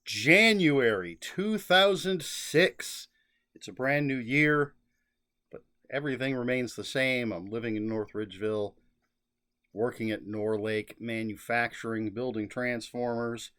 January 2006. It's a brand new year, but everything remains the same. I'm living in North Ridgeville, working at Norlake Manufacturing, building transformers,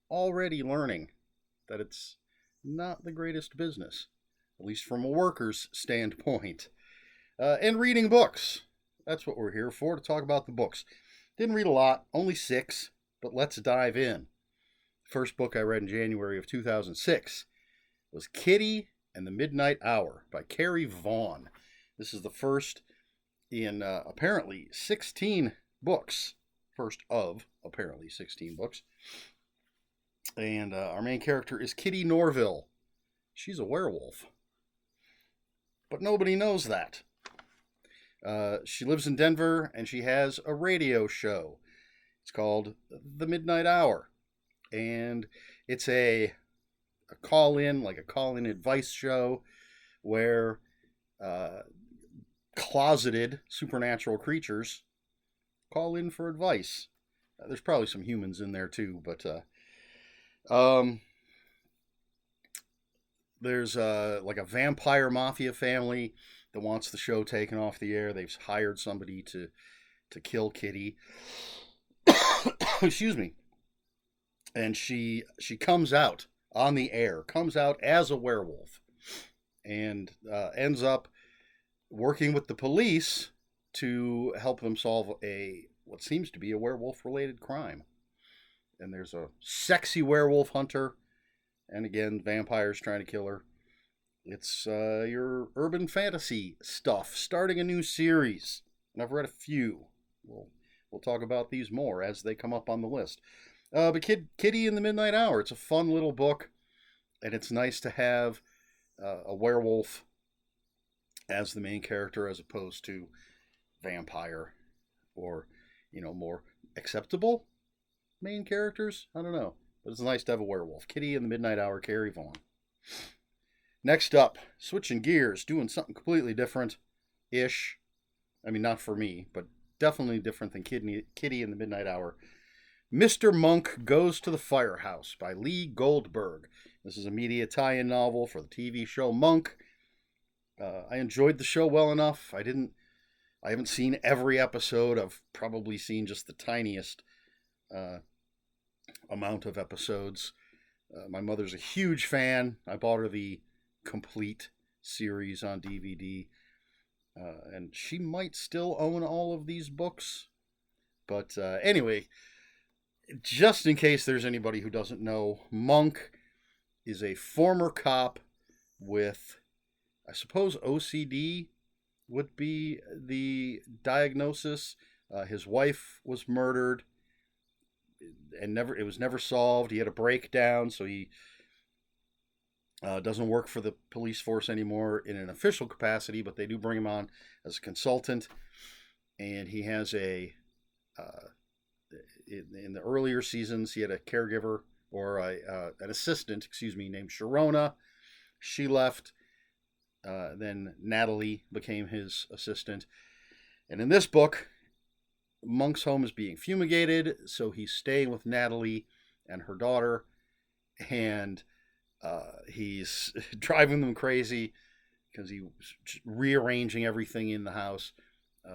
already learning that it's not the greatest business, at least from a worker's standpoint. And reading books. That's what we're here for, to talk about the books. Didn't read a lot, only 6, but let's dive in. The first book I read in January of 2006 was Kitty and the Midnight Hour by Carrie Vaughn. This is the first in apparently 16 books. First of apparently 16 books. And our main character is Kitty Norville. She's a werewolf. But nobody knows that. She lives in Denver, and she has a radio show. It's called The Midnight Hour. And it's a call-in, like a call-in advice show where closeted supernatural creatures call in for advice. There's probably some humans in there too, but there's like a vampire mafia family that wants the show taken off the air. They've hired somebody to kill Kitty. Excuse me. And she comes out on the air, comes out as a werewolf, and ends up working with the police to help them solve what seems to be a werewolf-related crime. And there's a sexy werewolf hunter, and again, vampires trying to kill her. It's your urban fantasy stuff, starting a new series. And I've read a few. We'll talk about these more as they come up on the list. But Kitty in the Midnight Hour, it's a fun little book, and it's nice to have a werewolf as the main character as opposed to vampire or, more acceptable main characters. I don't know, but it's nice to have a werewolf. Kitty in the Midnight Hour, Carrie Vaughn. Next up, switching gears, doing something completely different-ish. I mean, not for me, but definitely different than Kitty in the Midnight Hour. Mr. Monk Goes to the Firehouse by Lee Goldberg. This is a media tie-in novel for the TV show Monk. I enjoyed the show well enough. I haven't seen every episode. I've probably seen just the tiniest amount of episodes. My mother's a huge fan. I bought her the complete series on DVD. And she might still own all of these books. But anyway, just in case there's anybody who doesn't know, Monk is a former cop with, I suppose, OCD would be the diagnosis. His wife was murdered, and it was never solved. He had a breakdown, so he doesn't work for the police force anymore in an official capacity, but they do bring him on as a consultant. And he has in the earlier seasons, he had a caregiver or an assistant, named Sharona. She left. Then Natalie became his assistant. And in this book, Monk's home is being fumigated, so he's staying with Natalie and her daughter, and he's driving them crazy because he's rearranging everything in the house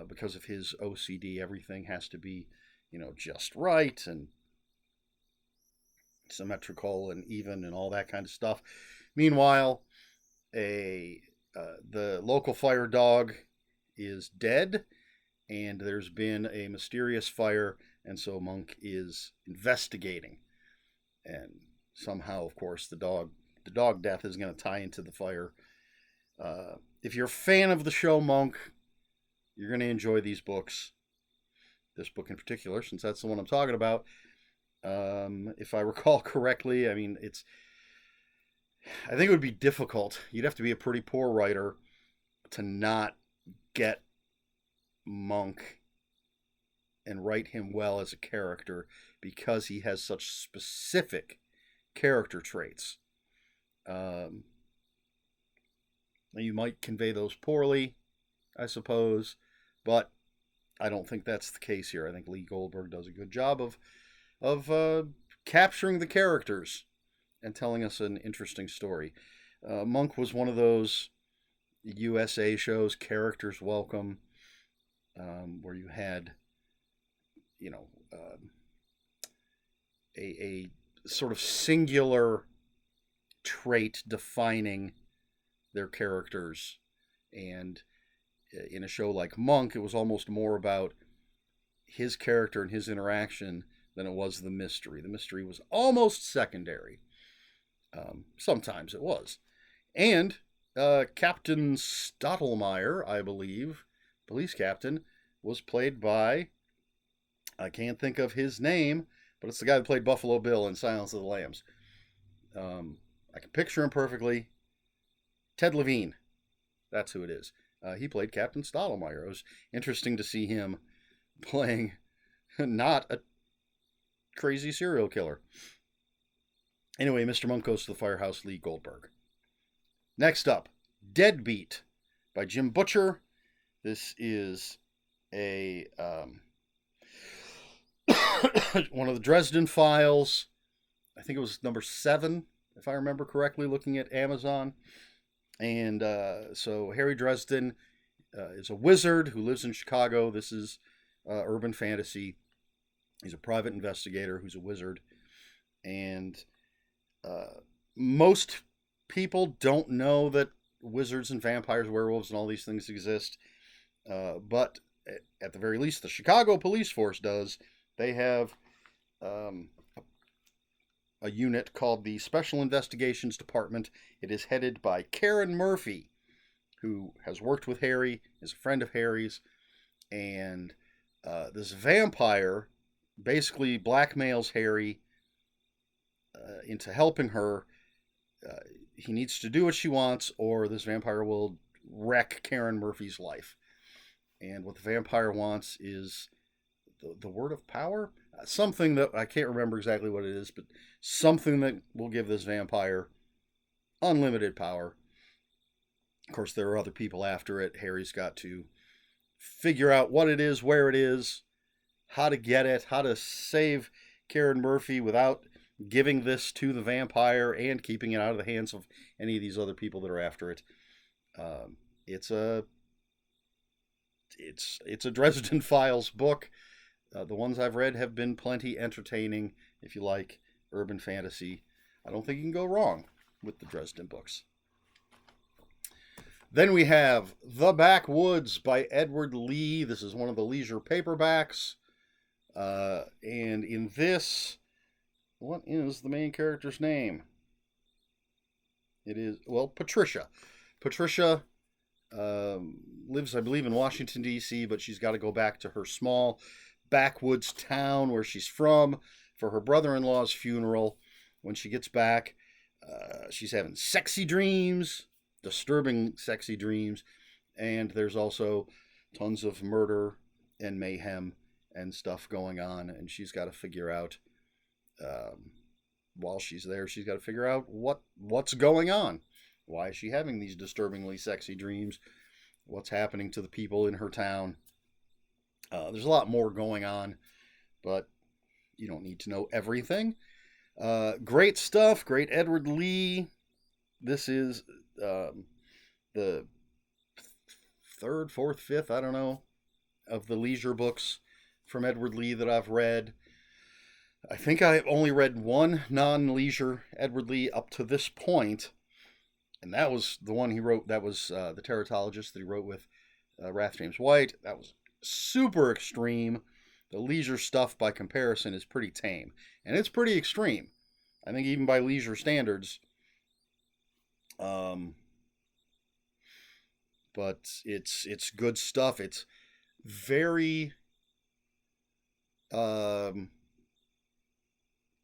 because of his OCD. Everything has to be, just right and symmetrical and even and all that kind of stuff. Meanwhile, the local fire dog is dead, and there's been a mysterious fire, and so Monk is investigating. And somehow, of course, the dog death is going to tie into the fire. If you're a fan of the show Monk, you're going to enjoy these books. This book in particular, since that's the one I'm talking about. If I recall correctly, I think it would be difficult. You'd have to be a pretty poor writer to not get Monk and write him well as a character, because he has such specific character traits. You might convey those poorly, I suppose, but I don't think that's the case here. I think Lee Goldberg does a good job of capturing the characters and telling us an interesting story. Monk was one of those USA shows, Characters Welcome, where you had, you know, a sort of singular trait defining their characters. And in a show like Monk, it was almost more about his character and his interaction than it was the mystery. The mystery was almost secondary. Sometimes it was. And Captain Stottlemyre, I believe, police captain, was played by, I can't think of his name, but it's the guy that played Buffalo Bill in Silence of the Lambs. I can picture him perfectly. Ted Levine. That's who it is. He played Captain Stottlemyre. It was interesting to see him playing not a crazy serial killer. Anyway, Mr. Monk goes to the firehouse, Lee Goldberg. Next up, Deadbeat by Jim Butcher. This is a one of the Dresden Files. I think it was number 7, if I remember correctly, looking at Amazon. And so Harry Dresden is a wizard who lives in Chicago. This is urban fantasy. He's a private investigator who's a wizard. And most people don't know that wizards and vampires, werewolves, and all these things exist. But at the very least, the Chicago police force does. They have a unit called the Special Investigations Department. It is headed by Karen Murphy, who has worked with Harry, is a friend of Harry's, and this vampire basically blackmails Harry into helping her. He needs to do what she wants, or this vampire will wreck Karen Murphy's life. And what the vampire wants is the word of power? Something that I can't remember exactly what it is, but something that will give this vampire unlimited power. Of course, there are other people after it. Harry's got to figure out what it is, where it is, how to get it, how to save Karen Murphy without giving this to the vampire and keeping it out of the hands of any of these other people that are after it. It's a Dresden Files book. The ones I've read have been plenty entertaining. If you like urban fantasy, I don't think you can go wrong with the Dresden books. Then we have The Backwoods by Edward Lee. This is one of the leisure paperbacks. And in this, what is the main character's name? It is, well, Patricia. Patricia lives, I believe, in Washington, D.C., but she's got to go back to her small backwoods town where she's from for her brother-in-law's funeral. When she gets back, she's having sexy dreams, disturbing sexy dreams, and there's also tons of murder and mayhem and stuff going on, and she's got to figure out, while she's there, she's got to figure out what's going on. Why is she having these disturbingly sexy dreams? What's happening to the people in her town? There's a lot more going on, but you don't need to know everything. Great stuff. Great Edward Lee. This is the 3rd, 4th, 5th, I don't know, of the leisure books from Edward Lee that I've read. I think I've only read one non-leisure Edward Lee up to this point, and that was the one he wrote. That was The Teratologist that he wrote with Wrath James White. That was super extreme. The leisure stuff by comparison is pretty tame, and it's pretty extreme. I think even by leisure standards. But it's good stuff. It's very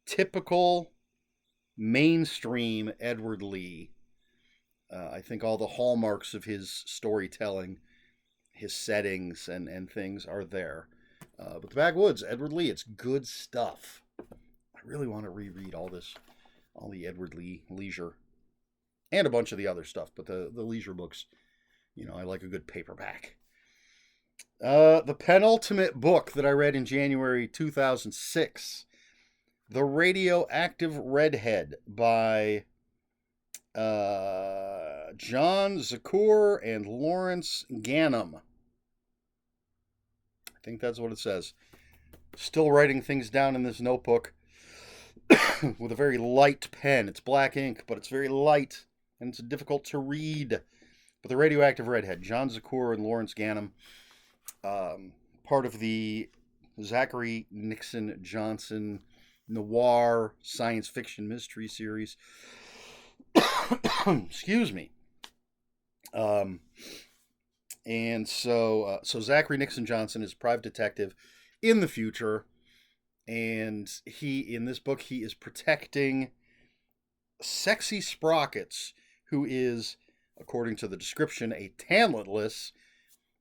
typical mainstream Edward Lee. I think all the hallmarks of his storytelling, his settings and things are there. But The Backwoods, Edward Lee, it's good stuff. I really want to reread all the Edward Lee leisure and a bunch of the other stuff, but the leisure books, I like a good paperback. The penultimate book that I read in January 2006 The Radioactive Redhead by John Zakur and Lawrence Gannam. I think that's what it says. Still writing things down in this notebook with a very light pen. It's black ink, but it's very light and it's difficult to read. But The Radioactive Redhead, John Zakur and Lawrence Gannam, part of the Zachary Nixon Johnson noir science fiction mystery series. Excuse me. And so Zachary Nixon Johnson is a private detective in the future, and in this book he is protecting Sexy Sprockets, who is, according to the description, a talentless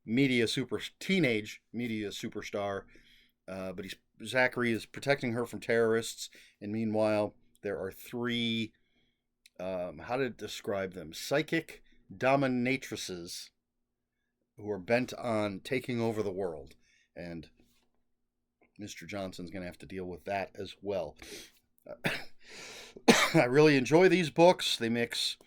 teenage media superstar. But Zachary is protecting her from terrorists, and meanwhile there are three, how to describe them, psychic dominatrices who are bent on taking over the world, and Mr. Johnson's going to have to deal with that as well. I really enjoy these books. They mix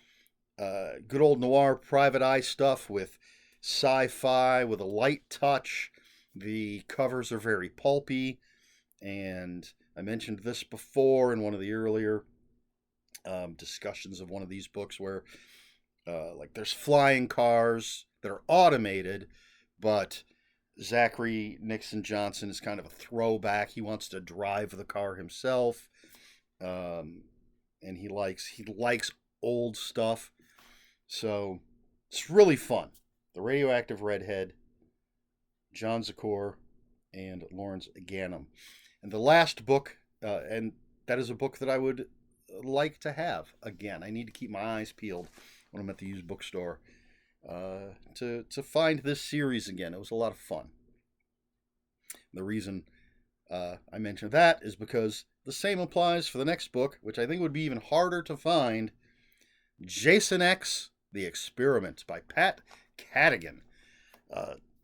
good old noir private eye stuff with sci-fi with a light touch. The covers are very pulpy, and I mentioned this before in one of the earlier discussions of one of these books where like there's flying cars that are automated, but Zachary Nixon Johnson is kind of a throwback. He wants to drive the car himself, and he likes old stuff. So it's really fun. The Radioactive Redhead, John Zakur, and Lawrence Gannam. And the last book, and that is a book that I would like to have again. I need to keep my eyes peeled when I'm at the used bookstore to find this series again. It was a lot of fun. The reason I mentioned that is because the same applies for the next book, which I think would be even harder to find. Jason X, The Experiment by Pat Cadigan.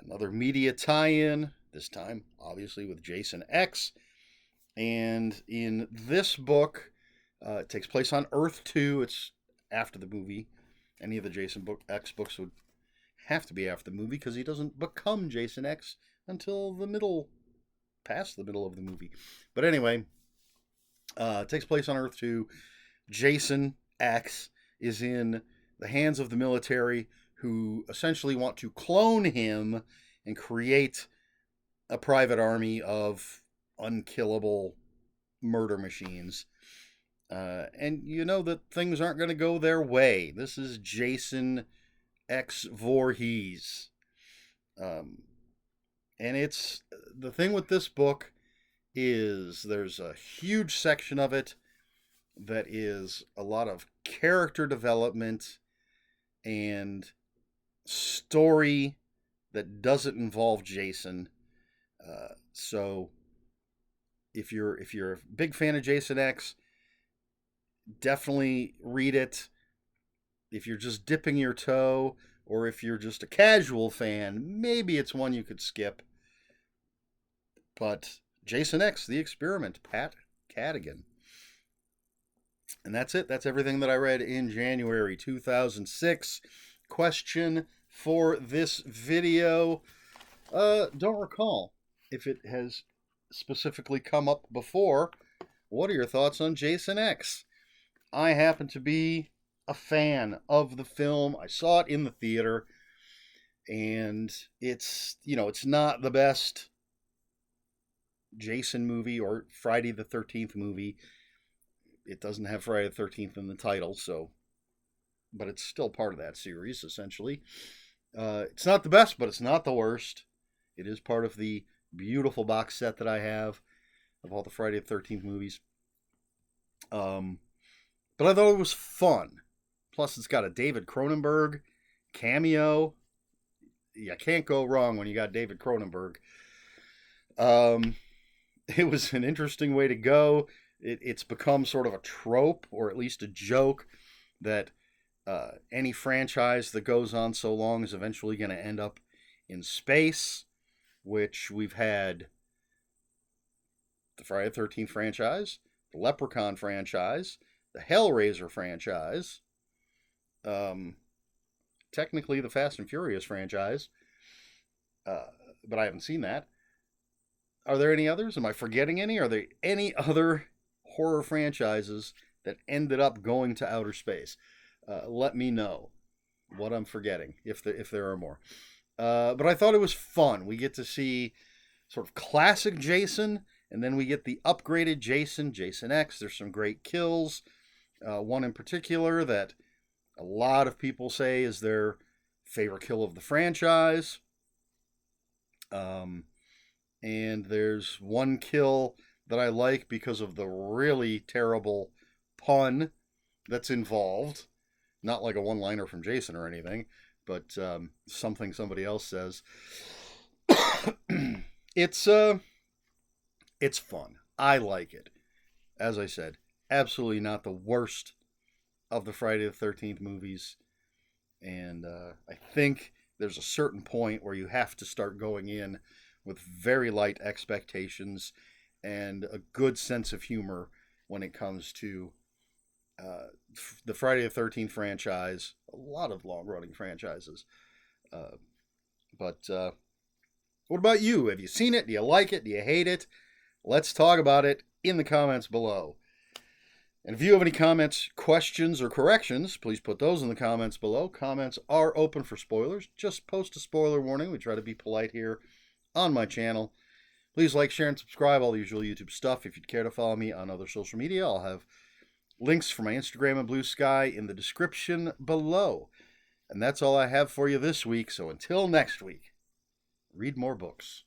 Another media tie-in, this time obviously with Jason X. And in this book, it takes place on Earth 2. It's after the movie. Any of the Jason X books would have to be after the movie because he doesn't become Jason X until past the middle of the movie. But anyway, it takes place on Earth 2. Jason X is in the hands of the military, who essentially want to clone him and create a private army of unkillable murder machines. And you know that things aren't going to go their way. This is Jason X Voorhees. And it's the thing with this book is there's a huge section of it that is a lot of character development and story that doesn't involve Jason. So if you're a big fan of Jason X, definitely read it. If you're just dipping your toe, or if you're just a casual fan, maybe it's one you could skip. But Jason X, The Experiment, Pat Cadigan. And that's it. That's everything that I read in January 2006. Question for this video. Don't recall if it has specifically come up before. What are your thoughts on Jason X? I happen to be a fan of the film. I saw it in the theater, and it's not the best Jason movie or Friday the 13th movie. It doesn't have Friday the 13th in the title, but it's still part of that series, essentially. It's not the best, but it's not the worst. It is part of the beautiful box set that I have of all the Friday the 13th movies. But I thought it was fun. Plus, it's got a David Cronenberg cameo. You can't go wrong when you got David Cronenberg. It was an interesting way to go. It's become sort of a trope, or at least a joke, that any franchise that goes on so long is eventually going to end up in space, which we've had the Friday the 13th franchise, the Leprechaun franchise, the Hellraiser franchise, technically the Fast and Furious franchise, but I haven't seen that. Are there any others? Am I forgetting any? Are there any other horror franchises that ended up going to outer space? Let me know what I'm forgetting, if there are more. But I thought it was fun. We get to see sort of classic Jason, and then we get the upgraded Jason, Jason X. There's some great kills. One in particular that a lot of people say is their favorite kill of the franchise. And there's one kill that I like because of the really terrible pun that's involved. Not like a one-liner from Jason or anything, but something somebody else says. It's fun. I like it. As I said, absolutely not the worst of the Friday the 13th movies. And I think there's a certain point where you have to start going in with very light expectations and a good sense of humor when it comes to the Friday the 13th franchise. A lot of long-running franchises. But what about you? Have you seen it? Do you like it? Do you hate it? Let's talk about it in the comments below. And if you have any comments, questions, or corrections, please put those in the comments below. Comments are open for spoilers. Just post a spoiler warning. We try to be polite here on my channel. Please like, share, and subscribe. All the usual YouTube stuff. If you'd care to follow me on other social media, I'll have links for my Instagram and Bluesky in the description below. And that's all I have for you this week. So until next week, read more books.